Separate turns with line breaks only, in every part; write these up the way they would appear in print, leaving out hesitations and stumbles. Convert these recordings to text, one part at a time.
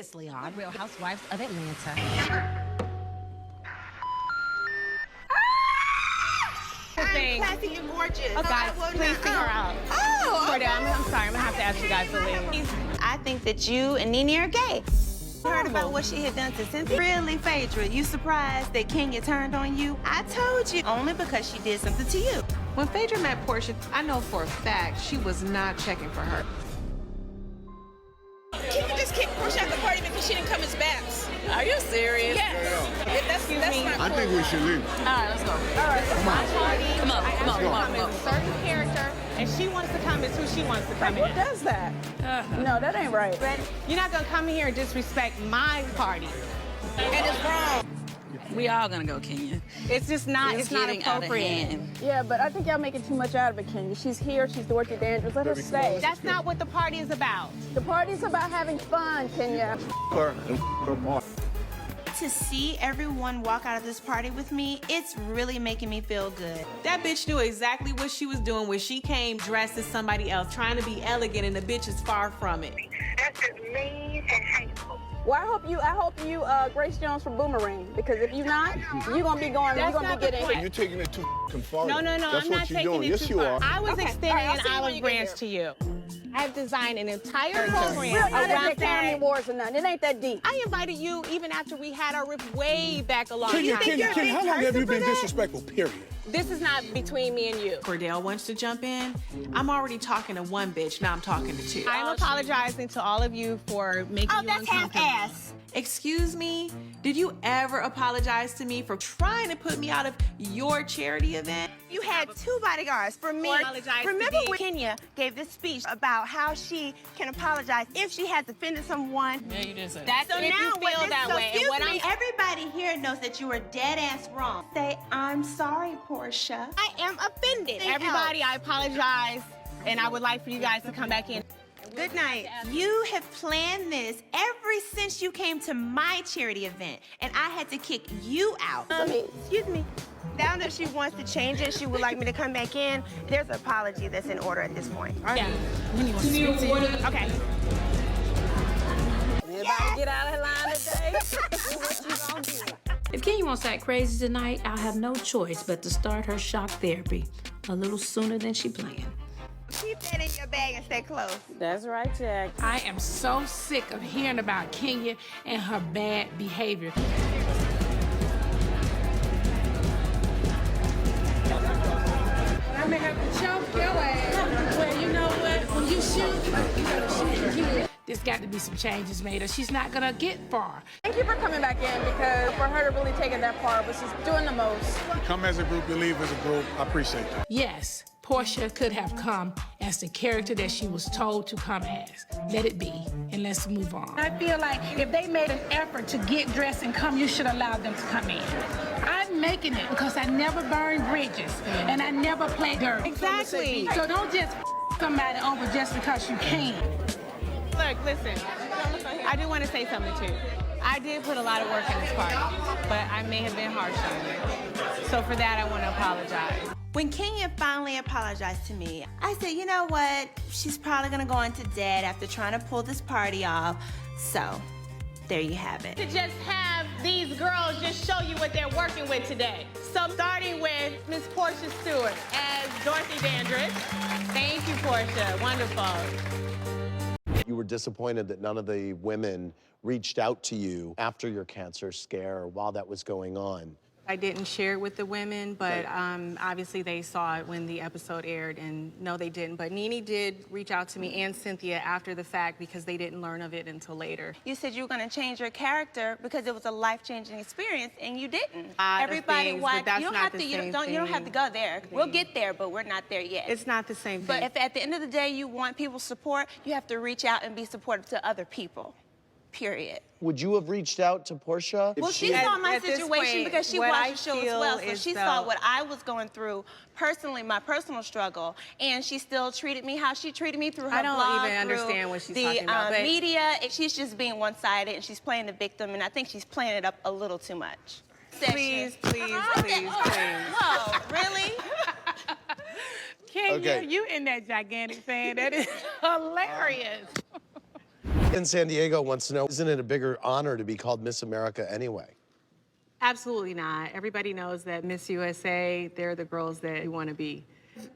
Previously on Real Housewives of Atlanta.
Classy and gorgeous.
Oh, guys, please see her out.
Oh, okay.
I'm sorry. I'm gonna have to ask you guys to leave.
I think that you and Nene are gay. Heard about what she had done to Cynthia? Really, Phaedra, you surprised that Kenya turned on you? I told you, only because she did something to you.
When Phaedra met Porsha, I know for a fact she was not checking for her.
Kenya just kicked Porsha out the party because she didn't come as Babs.
Are you serious?
Yes. That's not
I think we should leave.
All right, let's go.
All right,
Come on.
come as a certain character, and she wants to come as who she wants to come
Who
in.
does that? No, that ain't right.
You're not gonna come here and disrespect my party.
And it's wrong.
We all gonna go, Kenya.
It's just not. It's not
getting out of
appropriate.
hand.
Yeah, but I think y'all making too much out of it, Kenya. She's here. She's Dorothy Dandridge. Let her stay.
That's not what the party is about.
The party's about having fun, Kenya.
Her and her mom.
To see everyone walk out of this party with me, it's really making me feel good.
That bitch knew exactly what she was doing when she came dressed as somebody else, trying to be elegant, and the bitch is far from it.
That's just mean and hateful.
Well, I hope you Grace Jones from Boomerang, because if you're not, you're gonna be going. You're gonna be getting.
You're taking it too far.
No,
That's
I'm
what
not
you're
taking
doing.
it
Yes,
too
you
far.
are.
I was
Okay.
extending
All right, I'll
an
see you when
olive
you get
branch
there.
to you. I've designed an entire
We
program
don't
around
get Academy
that.
Awards or nothing. It ain't that deep.
I invited you even after we had our riff way back along.
Kenya,
You think you're a big
how long have you
person
been
for that?
disrespectful, period?
This is not between me and you.
Cordell wants to jump in. I'm already talking to one bitch, now I'm talking to two.
I'm apologizing to all of you for making you uncomfortable.
half-ass.
Excuse me? Did you ever apologize to me for trying to put me out of your charity event?
You had two bodyguards for me. Remember when Kenya gave this speech about how she can apologize if she has offended someone?
Yeah, you did say
That's
that.
so if you feel that way. And what
Everybody here knows that you were dead ass wrong. Say, I'm sorry, Porsha.
I am offended. Everybody, I apologize, and I would like for you guys to come back in. Good night.
You have planned this ever since you came to my charity event, and I had to kick you out.
Excuse me. Now that she wants to change it, she would like me to come back in. There's an apology that's in order at this point.
Yeah.
Okay.
Everybody get out of her line today. What you gonna do?
If Kenya wants to act crazy tonight, I'll have no choice but to start her shock therapy a little sooner than she planned.
Keep that in your bag and stay close.
That's right, Jack.
I am so sick of hearing about Kenya and her bad behavior. I may have to choke your ass. Well, you know what? When you shoot, you gotta shoot again. There's got to be some changes made or she's not gonna get far.
Thank you for coming back in, because for her to really take it that far, but she's doing the most.
You come as a group, you leave as a group. I appreciate that.
Yes, Porsha could have come as the character that she was told to come as. Let it be, and let's move on.
I feel like if they made an effort to get dressed and come, you should allow them to come in. I'm making it because I never burn bridges and I never play dirt.
Exactly.
So don't just somebody over just because you can.
Look, listen. I do want to say something too. I did put a lot of work in this party, but I may have been harsh on you. So for that, I want to apologize.
When Kenya finally apologized to me, I said, you know what? She's probably gonna go into debt after trying to pull this party off. So, there you have it.
To just have these girls just show you what they're working with today. So starting with Miss Porsha Stewart as Dorothy Dandridge. Thank you, Porsha. Wonderful.
You were disappointed that none of the women reached out to you after your cancer scare or while that was going on.
I didn't share it with the women, but obviously they saw it when the episode aired, and no, they didn't. But Nene did reach out to me and Cynthia after the fact because they didn't learn of it until later.
You said you were going to change your character because it was a life-changing experience, and you didn't.
Everybody
watched.
that's
You don't
not
have
the
to. You
same
don't have to go there. We'll get there, but we're not there yet.
It's not the same
But
thing.
if at the end of the day you want people's support, you have to reach out and be supportive to other people. Period.
Would you have reached out to Porsha?
Well, she saw my situation because she watched the show as well, so she saw what I was going through personally, my personal struggle, and she still treated me how she treated me through her blog,
I don't even
through
understand what she's
the
talking about. But
media. She's just being one-sided, and she's playing the victim, and I think she's playing it up a little too much.
please, please, please.
Whoa, really?
Kenya,
Okay.
you and that gigantic fan, that is hilarious.
In San Diego wants to know, isn't it a bigger honor to be called Miss America anyway?
Absolutely not. Everybody knows that Miss USA, they're the girls that you want to be.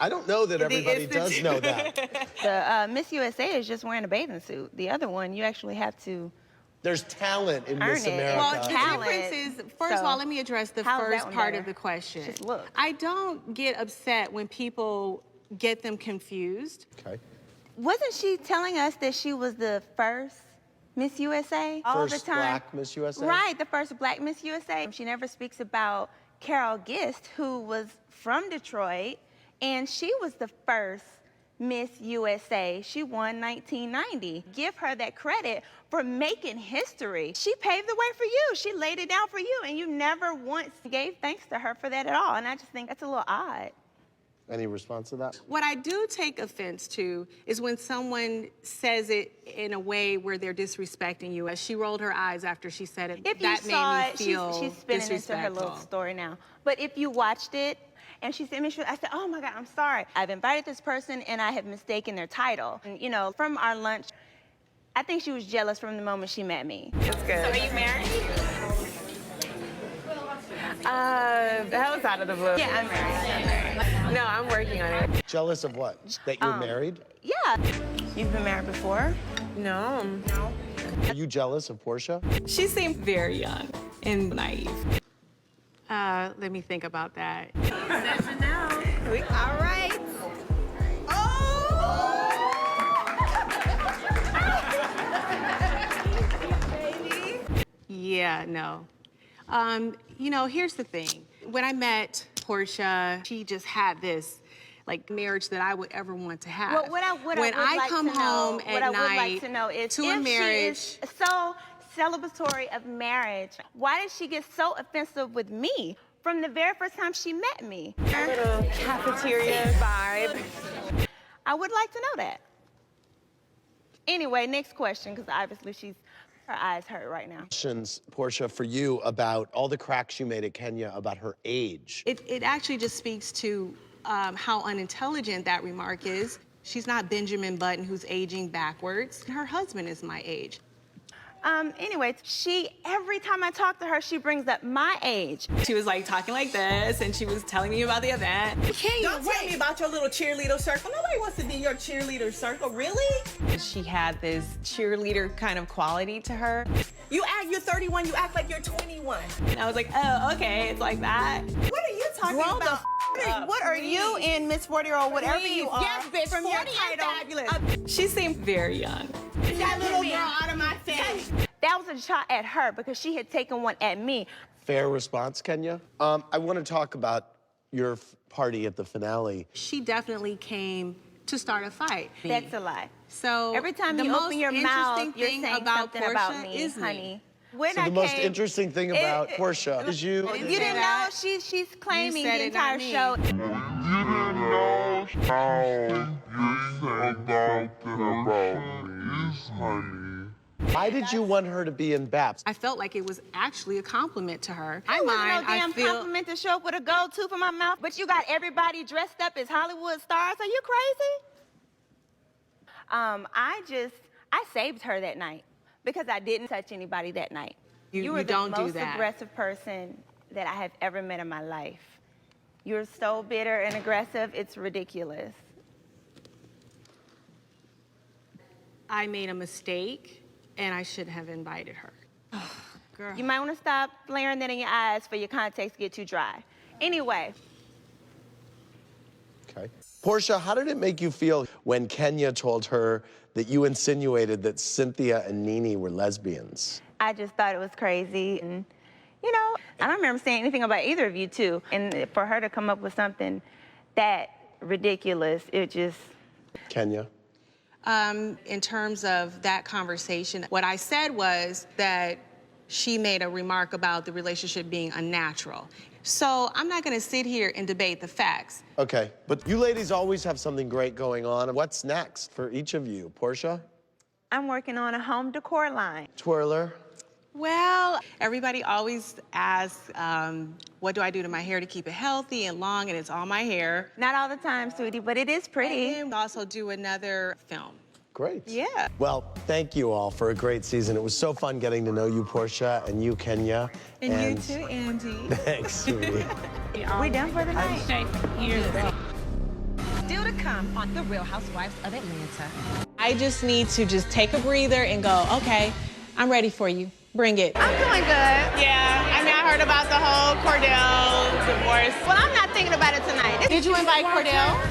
I don't know that everybody does know that.
The Miss USA is just wearing a bathing suit. The other one, you actually have to
There's talent in
earn
Miss
it.
America.
Well, the
Talent.
difference is, first of all, let me address the
How's that
first
one
part
better?
of the question.
Just look.
I don't get upset when people get them confused.
Okay.
Wasn't she telling us that she was the first Miss USA all
First
the time?
black Miss USA?
Right, the first black Miss USA. She never speaks about Carol Gist, who was from Detroit, and she was the first Miss USA. She won 1990. Give her that credit for making history. She paved the way for you. She laid it down for you, and you never once gave thanks to her for that at all. And I just think that's a little odd.
Any response to that?
What I do take offense to is when someone says it in a way where they're disrespecting you. As she rolled her eyes after she said it,
If
that
you saw
made
it,
me feel
she's spinning into her little story now. But if you watched it, and she sent me, I said, oh my God, I'm sorry. I've invited this person and I have mistaken their title. And, you know, from our lunch, I think she was jealous from the moment she met me.
It's good. So are you married? That was out of the blue.
Yeah, I'm married.
No, I'm working on it.
Jealous of what? That you're married?
Yeah. You've been married before?
No.
Are you jealous of Porsha?
She seemed very young and naive.
Let me think about that.
All right.
Yeah, no. You know, here's the thing. When I met Porsha, she just had this like marriage that I would ever want to have.
Well, when I
come home at
what I would
night
like to know is
to a
if
marriage,
she is so celebratory of marriage, why did she get so offensive with me from the very first time she met me?
A little cafeteria vibe.
I would like to know that. Anyway, next question, because obviously her eyes hurt right now.
Questions, Porsha, for you about all the cracks you made at Kenya about her age.
it actually just speaks to how unintelligent that remark is. She's not Benjamin Button, who's aging backwards. Her husband is my age.
Anyway, every time I talk to her, she brings up my age.
She was like talking like this, and she was telling me about the event.
Don't tell me about your little cheerleader circle. Nobody wants to be your cheerleader circle, really?
She had this cheerleader kind of quality to her.
You're 31, you act like you're 21.
And I was like, oh, okay, it's like that.
What are you talking about?
What are you in, Miss 40-year-old, whatever you are?
Yes, bitch,
from
40
your
is
title.
fabulous.
She seemed very young.
Get that little girl out of my face.
That was a shot at her because she had taken one at me.
Fair response, Kenya. I want to talk about your party at the finale.
She definitely came to start a fight.
That's a lie.
So
every time
the
you
most
open your mouth,
interesting
you're
thing
saying
about
something
Porsha
about me,
is
honey.
So the most interesting thing about Porsha is you.
You didn't know she's claiming the entire show.
You didn't know how you said about me, honey.
Why did you want her to be in BAPS?
I felt like it was actually a compliment to her.
It wasn't no damn compliment to show up with a gold tooth in my mouth, but you got everybody dressed up as Hollywood stars. Are you crazy? I saved her that night because I didn't touch anybody that night. You were the most aggressive person that I have ever met in my life. You're so bitter and aggressive, it's ridiculous.
I made a mistake, and I shouldn't have invited her. Girl.
You might want to stop flaring that in your eyes for your contacts get too dry. Anyway.
Okay. Porsha, how did it make you feel when Kenya told her that you insinuated that Cynthia and Nene were lesbians?
I just thought it was crazy. And, you know, I don't remember saying anything about either of you two. And for her to come up with something that ridiculous, it just...
Kenya?
In terms of that conversation, what I said was that she made a remark about the relationship being unnatural. So I'm not going to sit here and debate the facts.
Okay, but you ladies always have something great going on. What's next for each of you? Porsha?
I'm working on a home decor line.
Twirler?
Well, everybody always asks, what do I do to my hair to keep it healthy and long, and it's all my hair.
Not all the time, sweetie, but it is pretty.
And then we'll also do another film.
Great.
Yeah.
Well, thank you all for a great season. It was so fun getting to know you, Porsha, and you, Kenya.
And you too, Angie.
Thanks, sweetie.
We done for the night.
Still to come on The Real Housewives of Atlanta.
I just need to just take a breather and go, okay, I'm ready for you. Bring it.
I'm doing good.
Yeah, I mean, I heard about the whole Cordell divorce.
Well, I'm not thinking about it tonight.
Did you invite Cordell?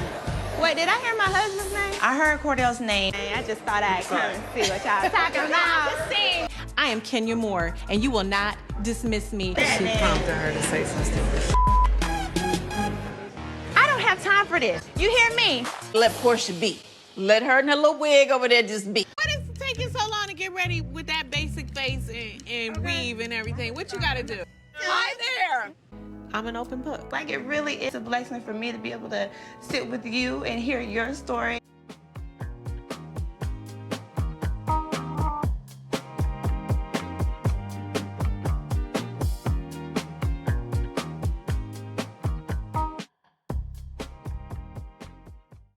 Wait, did I hear my husband's name? I heard Cordell's name. I just thought I'd come and see what y'all talking about. Just sing.
I am Kenya Moore, and you will not dismiss me.
She prompted her to say some stupid
I don't have time for this. You hear me?
Let Porsha be. Let her and her little wig over there just be.
What is taking so long to get ready with that basic face and weave and everything? What you gotta do?
Hi there.
I'm an open book.
Like, it really is a blessing for me to be able to sit with you and hear your story.